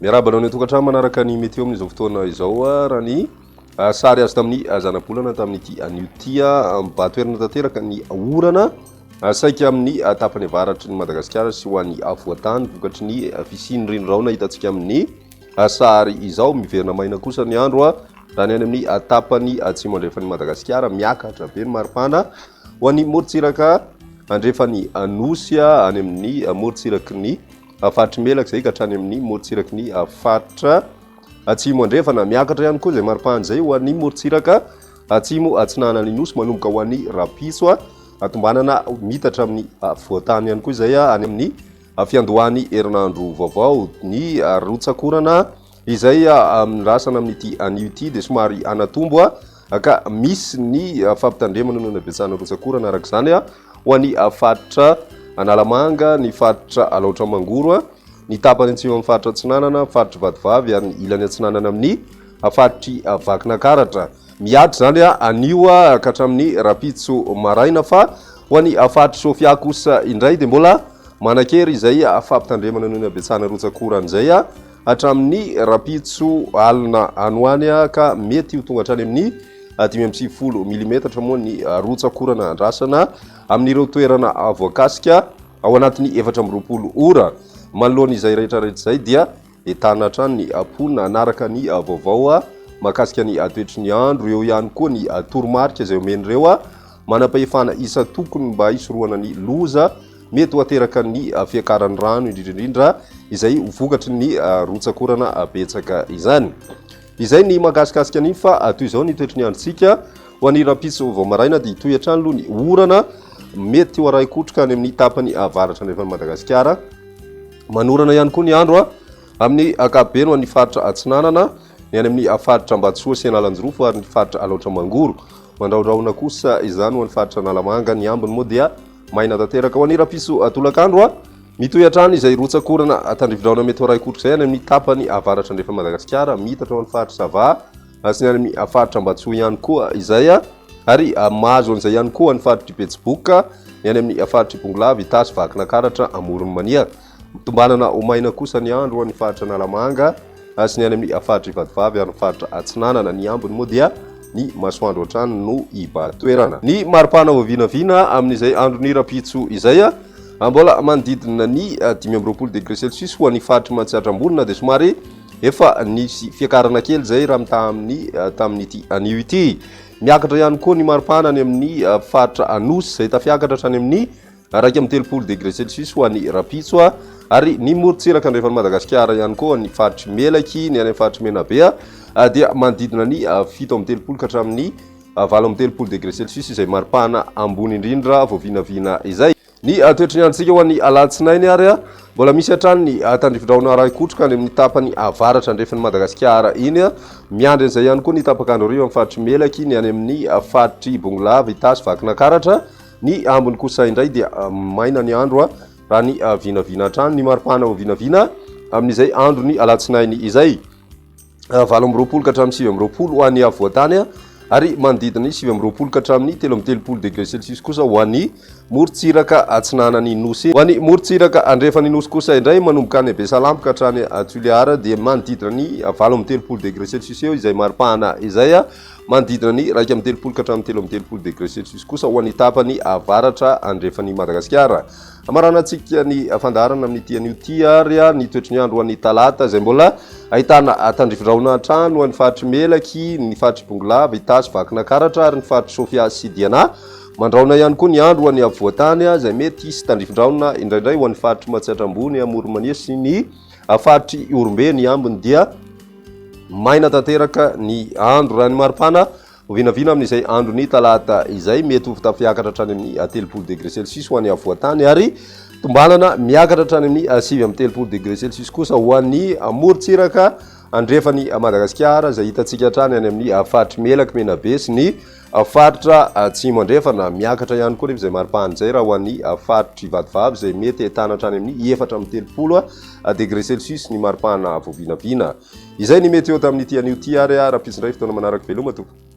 Miaraba anao ny tokantrano manaraka ny météo amin'izao fotoana izao raha ny sary azo tamin'ny zanabolana tamin'ity an'ity mibatoerana tanteraka ny orana saika amin'ny tapany avaratry ny Madagasikara sy ho an'ny avoatany vokatry ny fisiny reniraona hitantsika amin'ny sary izao. Miverina maina kosa ny andro raha ny any amin'ny tapany atsimo andrefany Madagasikara miakatra be ny maripana ho an'ny morontsiraka andrefany anosy any amin'ny morontsiraky ny faritry melaka zay ka hatrany amin'ny morontsiraky ny faritra atsimo andrefana miakatra ihany koa zay maripana zay ho an'ny morontsiraka atsimo atsinanany nosy manomboka ho an'ny rapitso atombanana mitatra amin'ny voatany ihany koa izay any amin'ny fiandohany herinandro vaovao. Ny rotsakorana izay rasana amin'ity an'ity dia somary anatombo ka misy ny fampitandremana no nabetsahana rotsakorana araka izany ho an'ny faritra analamanga, ny faritra alaotra mangoro, ny tapany atsimo amin'ny faritra atsinanana, faritra vadivavy ary ny ilany atsinanana amin'ny faritry vakinakaratra. Miady zany anio ka hatramin'ny rapitso maraina fa ho an'ny faritra sofia kosa indray dia mbola manakery izay fampitandremana no nabetsahana rotsakorana izay hatramin'ny rapitso alina anoany ka mety ho tonga hatrany amin'ny 5.0 mm moa ny rotsakorana andrasana amin'ireo toerana voakasika ao anatin'ny 420 ora. Manoloana izay rehetrarehetra izay dia entana hatrany ny ponina anaraka ny vaovao mahakasika ny toetry ny andro, eo ihany koa ny toromarika izay omen'ireo manam-pahefana isa tokony mba hisorohana ny loza mety ho ateraka ny fiakaran'ny rano indrindrindrindra izay vokatry ny rotsakorana betsaka izany. Izay ny mahagasikasika ny fa toy izao ny toetry ny androntsika ho an'ny rapitso vao maraina dia toy hatrany aloha ny orana mety ho araikotroka any amin'ny tapany avaratra andrefany Madagasikara. Manorana ihany koa ny andro amin'ny ankapobeny ho an'ny faritra atsinanana, ny any amin'ny faritra Ambatsoa sy Analanjorofo ary ny faritra alaotra mangoro. Mandraondraona kosa izany ho an'ny faritra analamanga, ny ambiny moa dia maina tanteraka. Ho an'ny rapitso tolakandro mitohy hatrany izay rotsakorana tandrivindraona mety ho araikotroka izay any amin'ny tapany avaratra andrefany Madagasikara, mitatra ho an'ny faritra Sava sy ny any amin'ny faritra Ambatsoa ihany koa izay ary mahazo an'izay ihany koa ny faritra Betsiboka, ny any amin'ny faritra Ipongolava, Itasy, Vakinakaratra, Amorony Mania. Mitombanana ho maina kosa ny andro ny faritra Analamanga sy ny any amin'ny faritra Vadivavy ary ny faritra Atsinanana. Ny ambiny moa dia ny masoandro hatrany no ibatoerana. Ny maripana voavinavina amin'izay andro ny rapitso izay mbola manodidina ny 5.0 degré Celsius ho an'ny faritra Mahatsiatra ambonina dia somary efa nisy fiakarana kely zay raha mitaha tamin'ity an'ity. Miakatra ihany koa ny maripana ny amin'ny faritra Anosy izay tafiakatra hatrany amin'ny 2.3 degré Celsius ho an'ny rapitso ary ny morontsiraka andrefany Madagasikara ihany koa ny faritry Melaky, ny any faritry Menabe dia manodidina ny 7.3 ka hatramin'ny 8.3 degré Celsius izay maripana ambony indrindra voavinavina izay. Ny toetry ny androntsika ho an'ny alatsinainy ary mbola misy hatrany ny tandrivindraona araikotroka any amin'ny tapany avaratra andrefany Madagasikara iny. Miandry an'izay ihany koa ny tapakandro ariva amin'ny faritry Melaky, ny any amin'ny faritry Bongolava, Itasy, Vakinakaratra. Ny ambony kosa indray dia maina ny andro raha ny vinavina hatrany. Ny maripana voavinavina amin'izay andro ny alatsinainy izay 8.20 ka hatramin'ny 7.20 ho an'ny avoatany ary manodidina ny 7.20 ka hatramin'ny 13.3 degré Celsius kosa ho an'ny morontsiraka atsinanany nosy. Ho an'ny morontsiraka andrefany nosy kosa indray manomboka any Besalampo ka hatrany Toliara dia manodidina ny 8.3 degré Celsius eo izay maripana izay manodidina ny 2.3 ka hatramin'ny 3.3 degré Celsius kosa ho an'ny tapany avaratra andrefany Madagasikara. Amaranantsika ny fandarana amin'ity an'ity ary ny toetry ny andro ho an'ny talata izay mbola ahitana tandrivindraona hatrany ho an'ny faritry Melaky, ny faritry Bongolava, Itasy, Vakinakaratra ary ny faritry Sofia sy Diana. Mandraona ihany koa ny andro ho an'ny avoatany izay mety hisy tandrivindraona indraindray ho an'ny faritry Mahatsiatra ambony, Amorony Mania sy ny faritry Orombe. Ny ambiny dia maina tanteraka ny andro raha ny maripana voavinavina amin'izay andro ny talata izay mety ho tafiakatra hatrany amin'ny 3 degré Celsius ho an'ny avoatany ary tombanana miakatra hatrany amin'ny 7.3 degré Celsius kosa ho an'ny morontsiraka andrefany Madagasikara izay hitantsika hatrany any amin'ny faritry Melaky, Menabe sy ny faritra atsimo andrefana. Miakatra ihany koa nefa izay maripana izay raha ho an'ny faritry Vadivavy izay mety ahitana hatrany amin'ny 4.30 degré Celsius ny maripana voavinavina. Izay ny météo tamin'ity an'ity ary rapitso indray fotoana manaraka veloma tompoko.